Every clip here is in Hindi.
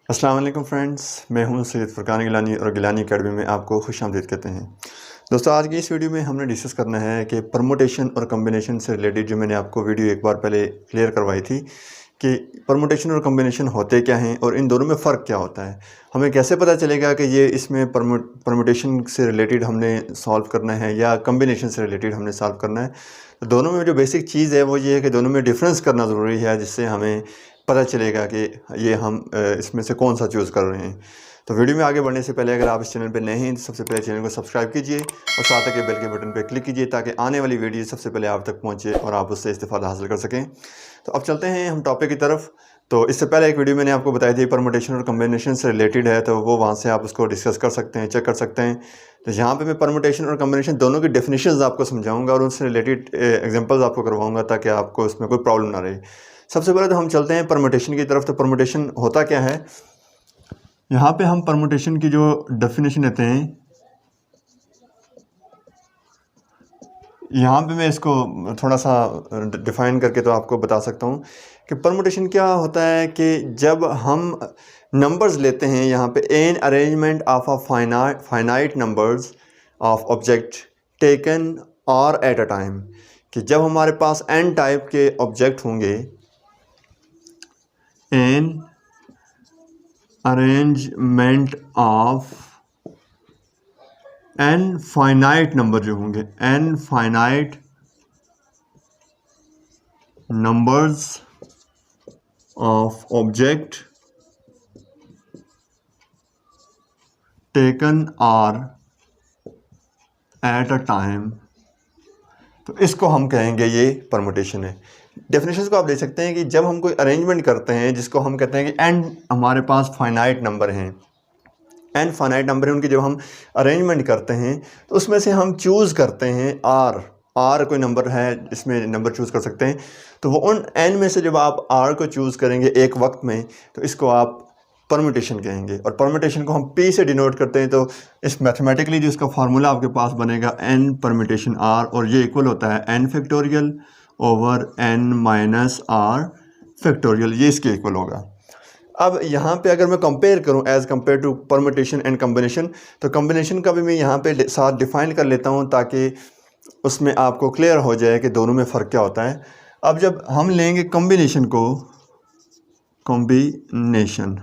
अस्सलाम वालेकुम फ्रेंड्स, मैं हूं सैयद फ़ुरक़ान गिलानी और गिलानी अकेडमी में आपको खुशामदीद कहते हैं। दोस्तों, आज की इस वीडियो में हमने डिस्कस करना है कि परमुटेशन और कॉम्बिनेशन से रिलेटेड जो मैंने आपको वीडियो एक बार पहले क्लियर करवाई थी कि परमुटेशन और कॉम्बिनेशन होते क्या हैं और इन दोनों में फ़र्क क्या होता है। हमें कैसे पता चलेगा कि ये इसमें परमुटेशन से रिलेटेड हमने सॉल्व करना है या कॉम्बिनेशन से रिलेटेड हमने सॉल्व करना है। तो दोनों में जो बेसिक चीज़ है वो ये है कि दोनों में डिफरेंस करना ज़रूरी है, जिससे हमें पता चलेगा कि ये हम इसमें से कौन सा चूज़ कर रहे हैं। तो वीडियो में आगे बढ़ने से पहले अगर आप इस चैनल पर नए हैं तो सबसे पहले चैनल को सब्सक्राइब कीजिए और साथ के बेल के बटन पर क्लिक कीजिए ताकि आने वाली वीडियो सबसे पहले आप तक पहुंचे और आप उससे इस्तेफ़ादा हासिल कर सकें। तो अब चलते हैं हम टॉपिक की तरफ। तो इससे पहले एक वीडियो मैंने आपको बताई थी परमुटेशन और कॉम्बिनेशन से रिलेटेड है, तो वो वहाँ से आप उसको डिस्कस कर सकते हैं, चेक कर सकते हैं। तो यहाँ पे मैं परमुटेशन और कॉम्बिनेशन दोनों की डेफिनेशंस आपको समझाऊंगा और उनसे रिलेटेड एग्जांपल्स आपको करवाऊंगा ताकि आपको इसमें कोई प्रॉब्लम ना रहे। सबसे पहले तो हम चलते हैं परमुटेशन की तरफ। तो परमुटेशन होता क्या है, यहाँ पे हम परमुटेशन की जो डेफिनेशन देते हैं, यहाँ पे मैं इसको थोड़ा सा डिफ़ाइन करके तो आपको बता सकता हूँ कि परमुटेशन क्या होता है कि जब हम नंबर्स लेते हैं, यहाँ पे n arrangement of a finite numbers of object taken r at a time, कि जब हमारे पास एन टाइप के ऑब्जेक्ट होंगे, n arrangement of n finite number जो होंगे, n finite numbers of object taken r at a time, तो इसको हम कहेंगे ये परमुटेशन है। डेफिनेशन को आप देख सकते हैं कि जब हम कोई अरेंजमेंट करते हैं जिसको हम कहते हैं कि एन हमारे पास फाइनाइट नंबर हैं, एन फाइनाइट नंबर है, उनकी जब हम अरेंजमेंट करते हैं तो उसमें से हम चूज़ करते हैं आर कोई नंबर है, इसमें नंबर चूज़ कर सकते हैं। तो वो उन एन में से जब आप आर को चूज़ करेंगे एक वक्त में, तो इसको आप परमुटेशन कहेंगे। और परमुटेशन को हम पी से डिनोट करते हैं। तो इस मैथमेटिकली जो इसका फार्मूला आपके पास बनेगा एन परमुटेशन आर, और ये इक्वल होता है n factorial over n minus r factorial, ये इसके इक्वल होगा। अब यहाँ पे अगर मैं कंपेयर करूँ as compare to permutation and combination, तो कॉम्बिनेशन का भी मैं यहाँ पे साथ डिफ़ाइन कर लेता हूँ ताकि उसमें आपको क्लियर हो जाए कि दोनों में फ़र्क क्या होता है। अब जब हम लेंगे कॉम्बिनेशन को, कॉम्बिनेशन,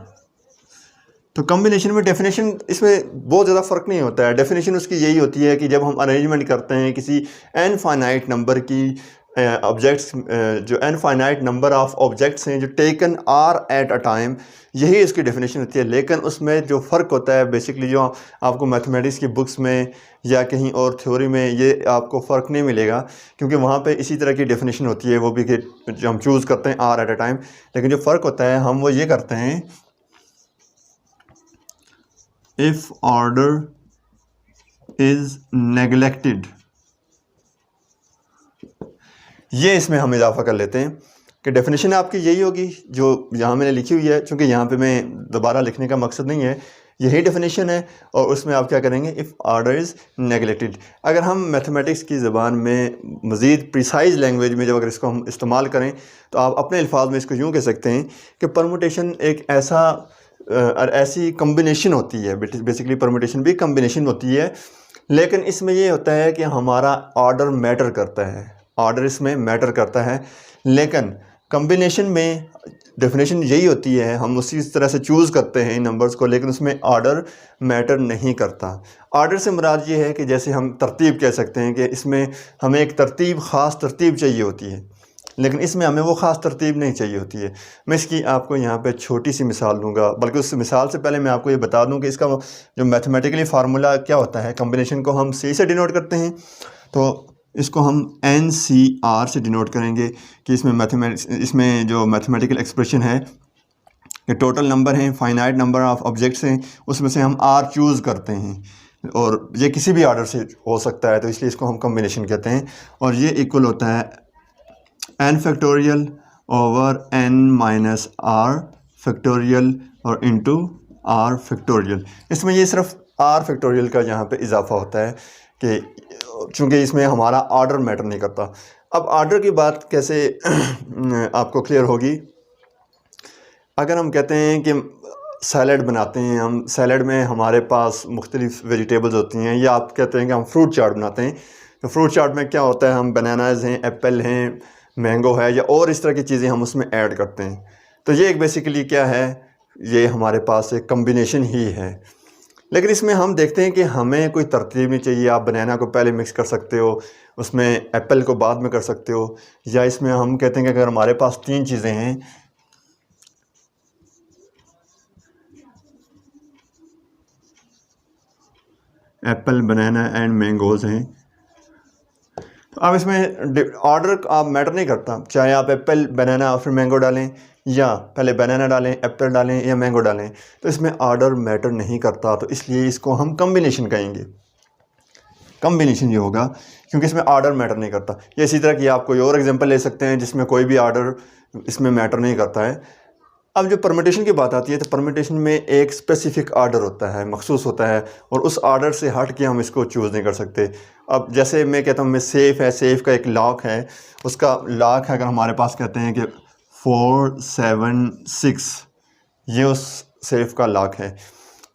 तो कॉम्बिनेशन में डेफिनेशन इसमें बहुत ज़्यादा फ़र्क नहीं होता है। डेफिनेशन उसकी यही होती है कि जब हम अरेंजमेंट करते हैं किसी एन फाइनाइट नंबर की ऑब्जेक्ट्स, जो n finite number of objects हैं जो taken r at a time, यही इसकी डेफिनेशन होती है। लेकिन उसमें जो फ़र्क होता है बेसिकली, जो आपको मैथमेटिक्स की बुक्स में या कहीं और थ्योरी में ये आपको फ़र्क नहीं मिलेगा, क्योंकि वहाँ पे इसी तरह की डेफिनेशन होती है, वो भी कि जो हम चूज़ करते हैं आर एट अ टाइम। लेकिन जो फ़र्क होता है हम वो ये करते हैं, इफ़ ऑर्डर इज़ नेगलेक्टेड, ये इसमें हम इजाफा कर लेते हैं कि डेफिनेशन आपकी यही होगी जो यहाँ मैंने लिखी हुई है। चूँकि यहाँ पे मैं दोबारा लिखने का मकसद नहीं है, यही डेफिनेशन है। और उसमें आप क्या करेंगे, इफ़ ऑर्डर इज़ नेगलेक्टेड। अगर हम मैथमेटिक्स की ज़बान में मज़ीद प्रिसाइज लैंग्वेज में जब अगर इसको हम इस्तेमाल करें, तो आप अपने अल्फाज में इसको यूँ कह सकते हैं कि परमुटेशन एक ऐसी कम्बिनेशन होती है। बेसिकली परमुटेशन भी कम्बिनेशन होती है, लेकिन इसमें ये होता है कि हमारा ऑर्डर मैटर करता है, ऑर्डर इसमें मैटर करता है। लेकिन कॉम्बिनेशन में डेफिनेशन यही होती है, हम उसी तरह से चूज़ करते हैं इन नंबर्स को, लेकिन उसमें ऑर्डर मैटर नहीं करता। ऑर्डर से मुराद ये है कि जैसे हम तरतीब कह सकते हैं कि इसमें हमें एक तरतीब, ख़ास तरतीब चाहिए होती है, लेकिन इसमें हमें वो ख़ास तरतीब नहीं चाहिए होती है। मैं इसकी आपको यहाँ पे छोटी सी मिसाल दूंगा, बल्कि उस मिसाल से पहले मैं आपको ये बता दूं कि इसका जो मैथमेटिकली फार्मूला क्या होता है। कॉम्बिनेशन को हम सी से डिनोट करते हैं, तो इसको हम एन सी आर से डिनोट करेंगे कि इसमें जो मैथमेटिकल एक्सप्रेशन है कि टोटल नंबर हैं, फाइनाइट नंबर ऑफ ऑब्जेक्ट्स हैं, उसमें से हम आर चूज़ करते हैं और ये किसी भी ऑर्डर से हो सकता है, तो इसलिए इसको हम कॉम्बिनेशन कहते हैं। और ये इक्वल होता है n factorial over n minus r factorial और इंटू आर फैक्टोरियल। इसमें ये सिर्फ आर फैक्टोरियल का यहाँ पे इजाफा होता है कि चूँकि इसमें हमारा ऑर्डर मैटर नहीं करता। अब ऑर्डर की बात कैसे आपको क्लियर होगी, अगर हम कहते हैं कि सैलड बनाते हैं, हम सैलड में हमारे पास मुख्तलिफ वेजिटेबल्स होती हैं, या आप कहते हैं कि हम फ्रूट चाट बनाते हैं। तो फ्रूट चाट में क्या होता है, हम बनानाज हैं, एप्पल हैं, मैंगो है, या और इस तरह की चीज़ें हम उसमें ऐड करते हैं। तो ये एक बेसिकली क्या है, ये हमारे पास एक कम्बिनेशन ही है। लेकिन इसमें हम देखते हैं कि हमें कोई तरतीब नहीं चाहिए। आप बनाना को पहले मिक्स कर सकते हो, उसमें एप्पल को बाद में कर सकते हो, या इसमें हम कहते हैं कि अगर हमारे पास 3 चीज़ें हैं, एप्पल, बनाना एंड मैंगोज़ हैं, तो अब इसमें ऑर्डर आप मैटर नहीं करता, चाहे आप एप्पल, बनाना और फिर मैंगो डालें, या पहले बनाना डालें, एप्पल डालें या मैंगो डालें, तो इसमें ऑर्डर मैटर नहीं करता। तो इसलिए इसको हम कम्बिनेशन कहेंगे। कम्बिनेशन ये होगा क्योंकि इसमें ऑर्डर मैटर नहीं करता। ये इसी तरह की आप कोई और एग्जांपल ले सकते हैं जिसमें कोई भी ऑर्डर इसमें मैटर नहीं करता है। अब जो परमिटेशन की बात आती है, तो परमिटेशन में एक स्पेसिफिक ऑर्डर होता है, मखसूस होता है, और उस ऑर्डर से हट के हम इसको चूज़ नहीं कर सकते। अब जैसे मैं कहता हूँ, मैं सेफ़ है, सेफ़ का एक लॉक है, उसका लॉक है, अगर हमारे पास कहते हैं कि 476, ये उस सेफ़ का लॉक है।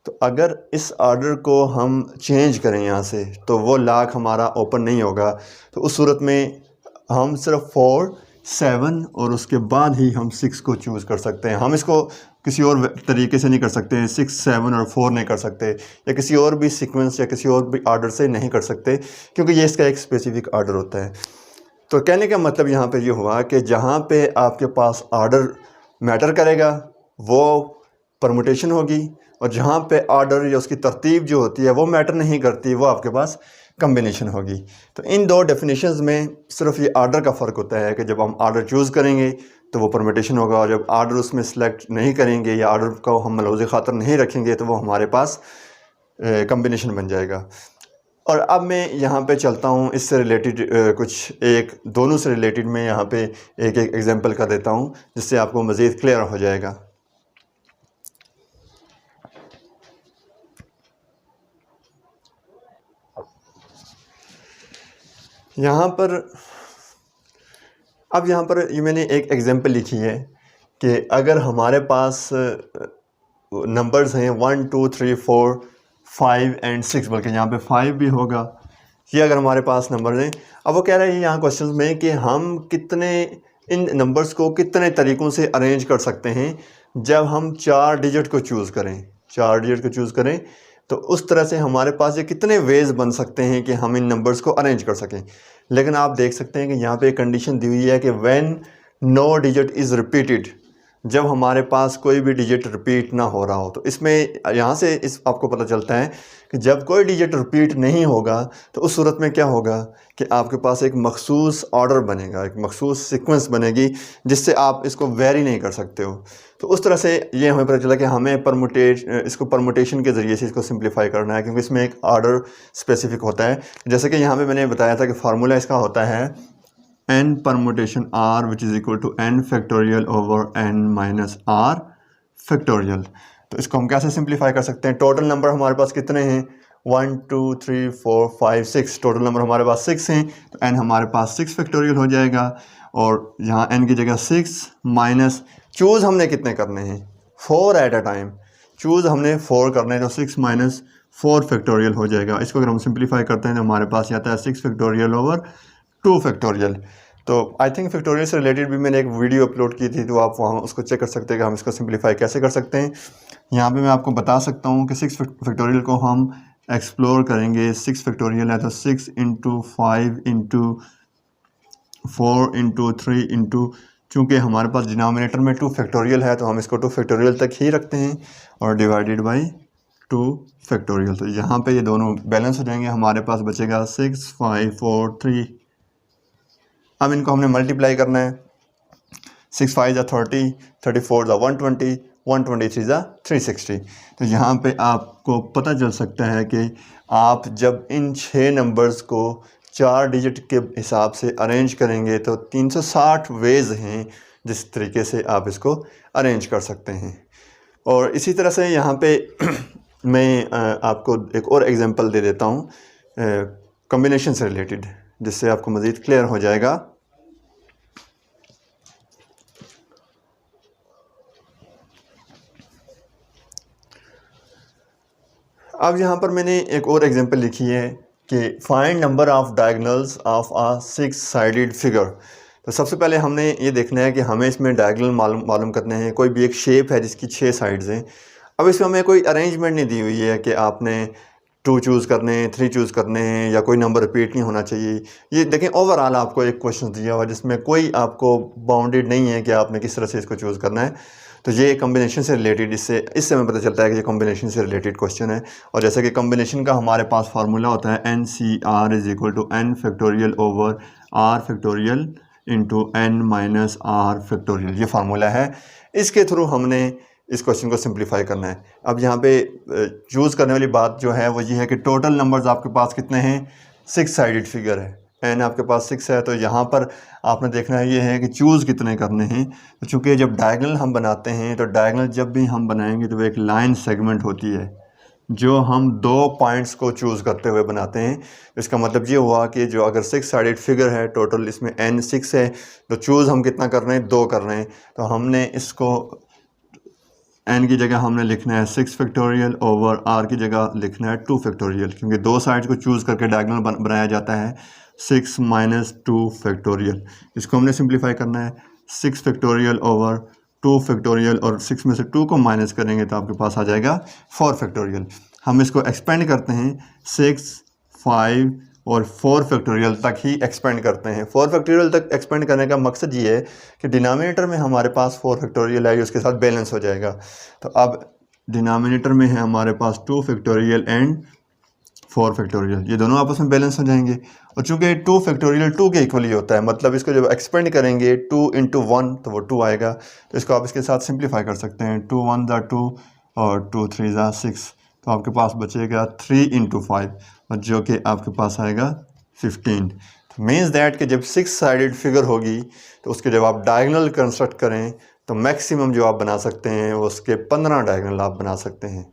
तो अगर इस ऑर्डर को हम चेंज करें यहाँ से, तो वो लॉक हमारा ओपन नहीं होगा। तो उस सूरत में हम सिर्फ 4, 7 और उसके बाद ही हम 6 को चूज़ कर सकते हैं। हम इसको किसी और तरीके से नहीं कर सकते, 6, 7 और 4 नहीं कर सकते, या किसी और भी सीक्वेंस या किसी और भी ऑर्डर से नहीं कर सकते, क्योंकि ये इसका एक स्पेसिफिक ऑर्डर होता है। तो कहने का मतलब यहाँ पे ये हुआ कि जहाँ पे आपके पास ऑर्डर मैटर करेगा वो परमुटेशन होगी, और जहाँ पे ऑर्डर या उसकी तरतीब जो होती है वो मैटर नहीं करती, वो आपके पास कम्बिनेशन होगी। तो इन दो डेफिनेशंस में सिर्फ ये ऑर्डर का फ़र्क होता है कि जब हम ऑर्डर चूज़ करेंगे तो वो परमुटेशन होगा, और जब ऑर्डर उसमें सेलेक्ट नहीं करेंगे या ऑर्डर को हम मलहूज़ ख़ातर नहीं रखेंगे तो वो हमारे पास कम्बिनेशन बन जाएगा। और अब मैं यहाँ पे चलता हूँ इससे रिलेटेड कुछ एक दोनों से रिलेटेड मैं यहाँ पे एक एग्जांपल का देता हूँ जिससे आपको मज़ीद क्लियर हो जाएगा। यहाँ पर ये मैंने एक एग्जांपल लिखी है कि अगर हमारे पास नंबर्स हैं 1, 2, 3, 4, 5 एंड 6, बल्कि यहाँ पे 5 भी होगा, ये अगर हमारे पास नंबर हैं। अब वो कह रहा है यहाँ क्वेश्चन में कि हम कितने इन नंबर्स को कितने तरीक़ों से अरेंज कर सकते हैं जब हम 4 डिजिट को चूज़ करें, तो उस तरह से हमारे पास ये कितने वेज़ बन सकते हैं कि हम इन नंबर्स को अरेंज कर सकें। लेकिन आप देख सकते हैं कि यहाँ पे एक कंडीशन दी हुई है कि when no digit is repeated, जब हमारे पास कोई भी डिजिट रिपीट ना हो रहा हो। तो इसमें यहाँ से इस आपको पता चलता है कि जब कोई डिजिट रिपीट नहीं होगा तो उस सूरत में क्या होगा कि आपके पास एक मखसूस ऑर्डर बनेगा, एक मखसूस सीक्वेंस बनेगी जिससे आप इसको वेरी नहीं कर सकते हो। तो उस तरह से ये हमें पता चला कि हमें इसको परमुटेशन के ज़रिए से इसको सिंप्लीफाई करना है, क्योंकि इसमें एक ऑर्डर स्पेसिफिक होता है। जैसे कि यहाँ पे मैंने बताया था कि फार्मूला इसका होता है n permutation r which is equal to n factorial over n minus r factorial. तो इसको हम कैसे सिंप्लीफाई कर सकते हैं? टोटल नंबर हमारे पास कितने हैं? 1, 2, 3, 4, 5, 6, टोटल नंबर हमारे पास 6 हैं, तो n हमारे पास 6 फैक्टोरियल हो जाएगा, और यहाँ n की जगह 6 माइनस चूज़ हमने कितने करने हैं? 4 एट अ टाइम, चूज़ हमने 4 करने हैं, तो 6 माइनस 4 फैक्टोरियल हो जाएगा। इसको अगर हम सिंप्लीफाई करते हैं तो हमारे पास आता है 6 फैक्टोरियल ओवर 2 फैक्टोरियल। तो आई थिंक फैक्टोरियल से रिलेटेड भी मैंने एक वीडियो अपलोड की थी, तो आप वहाँ उसको चेक कर सकते हैं कि हम इसको सिंप्लीफाई कैसे कर सकते हैं। यहाँ पे मैं आपको बता सकता हूँ कि 6 फैक्टोरियल को हम एक्सप्लोर करेंगे। 6 फैक्टोरियल है तो 6 इंटू 5 इंटू 4 इंटू 3 इंटू, चूँकि हमारे पास डिनोमिनेटर में 2 फैक्टोरियल है तो हम इसको 2 फैक्टोरियल तक ही रखते हैं, और डिवाइडेड बाई 2 फैक्टोरियल। तो यहाँ पे ये दोनों बैलेंस हो जाएंगे, हमारे पास बचेगा 6, 5, 4, 3। अब इनको हमने मल्टीप्लाई करना है। 6 5 ज़ा 30, 34 ज़ा 120, 123 ज़ा 360। तो यहाँ पे आपको पता चल सकता है कि आप जब इन 6 नंबर्स को 4 डिजिट के हिसाब से अरेंज करेंगे तो 360 वेज़ हैं जिस तरीके से आप इसको अरेंज कर सकते हैं। और इसी तरह से यहाँ पे मैं आपको एक और एग्जांपल दे देता हूँ कॉम्बिनेशन से रिलेटेड, जिससे आपको मज़ीद क्लियर हो जाएगा। अब यहाँ पर मैंने एक और एग्जांपल लिखी है कि find number of diagonals of a 6 sided figure. तो सबसे पहले हमने ये देखना है कि हमें इसमें डायगोनल मालूम करने हैं। कोई भी एक शेप है जिसकी 6 साइड्स हैं। अब इसमें हमें कोई अरेंजमेंट नहीं दी हुई है कि आपने 2 चूज़ करने हैं, 3 चूज़ करने हैं या कोई नंबर रिपीट नहीं होना चाहिए। ये देखें, ओवरऑल आपको एक क्वेश्चन दिया हुआ है जिसमें कोई आपको बाउंडेड नहीं है कि आपने किस तरह से इसको चूज़ करना है। तो ये कॉम्बिनेशन से रिलेटेड इससे हमें पता चलता है कि ये कॉम्बिनेशन से रिलेटेड क्वेश्चन है। और जैसे कि कॉम्बिनेशन का हमारे पास फार्मूला होता है NCR = n factorial over r factorial into n minus r factorial, ये फार्मूला है। इसके थ्रू हमने इस क्वेश्चन को सिंप्लीफाई करना है। अब यहाँ पे चूज़ करने वाली बात जो है वो ये है कि टोटल नंबर्स आपके पास कितने हैं, 6 साइडेड फिगर है, n आपके पास 6 है। तो यहाँ पर आपने देखना है ये है कि चूज़ कितने करने हैं। तो चूँकि जब डायगोनल हम बनाते हैं तो डायगोनल जब भी हम बनाएंगे तो वो एक लाइन सेगमेंट होती है जो हम 2 पॉइंट्स को चूज़ करते हुए बनाते हैं। इसका मतलब ये हुआ कि जो अगर 6 साइडेड फिगर है, टोटल इसमें n 6 है, तो चूज़ हम कितना कर रहे हैं, 2 कर रहे हैं। तो हमने इसको n की जगह हमने लिखना है 6 फैक्टोरियल ओवर r की जगह लिखना है 2 फैक्टोरियल, क्योंकि 2 साइड्स को चूज़ करके डायगोनल बनाया जाता है। 6 माइनस 2 फैक्टोरियल, इसको हमने सिंप्लीफाई करना है। 6 फैक्टोरियल ओवर 2 फैक्टोरियल, और 6 में से 2 को माइनस करेंगे तो आपके पास आ जाएगा 4 फैक्टोरियल। हम इसको एक्सपेंड करते हैं 6, 5 और 4 फैक्टोरियल तक ही एक्सपेंड करते हैं। 4 फैक्टोरियल तक एक्सपेंड करने का मकसद ये है कि डिनोमिनेटर में हमारे पास 4 फैक्टोरियल है, उसके साथ बैलेंस हो जाएगा। तो अब डिनोमिनेटर में है हमारे पास 2 फैक्टोरियल एंड 4 फैक्टोरियल, ये दोनों आपस में बैलेंस हो जाएंगे। और चूँकि 2 फैक्टोरियल 2 के इक्वली होता है, मतलब इसको जब एक्सपेंड करेंगे 2 × 1 तो वो 2 आएगा। तो इसको आप इसके साथ सिंप्लीफाई कर सकते हैं। 2 × 1 = 2 और 2 × 3 = 6, तो आपके पास बचेगा 3 × 5, और जो कि आपके पास आएगा 15। तो मीन्स दैट कि जब 6 साइडेड फिगर होगी तो उसके जब आप डायगोनल कंस्ट्रक्ट करें तो मैक्सिमम जो आप बना सकते हैं उसके 15 डायगोनल आप बना सकते हैं।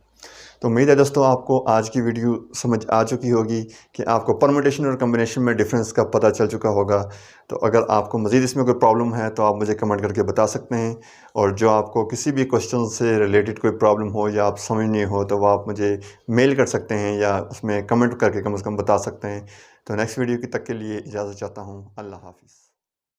तो उम्मीद है दोस्तों आपको आज की वीडियो समझ आ चुकी होगी कि आपको परम्यूटेशन और कॉम्बिनेशन में डिफरेंस का पता चल चुका होगा। तो अगर आपको मज़ीद इसमें कोई प्रॉब्लम है तो आप मुझे कमेंट करके बता सकते हैं, और जो आपको किसी भी क्वेश्चन से रिलेटेड कोई प्रॉब्लम हो या आप समझ नहीं हो तो वो आप मुझे मेल कर सकते हैं या उसमें कमेंट करके कम से कम बता सकते हैं। तो नेक्स्ट वीडियो की तक के लिए इजाज़त चाहता हूँ। अल्लाह हाफ़िज़।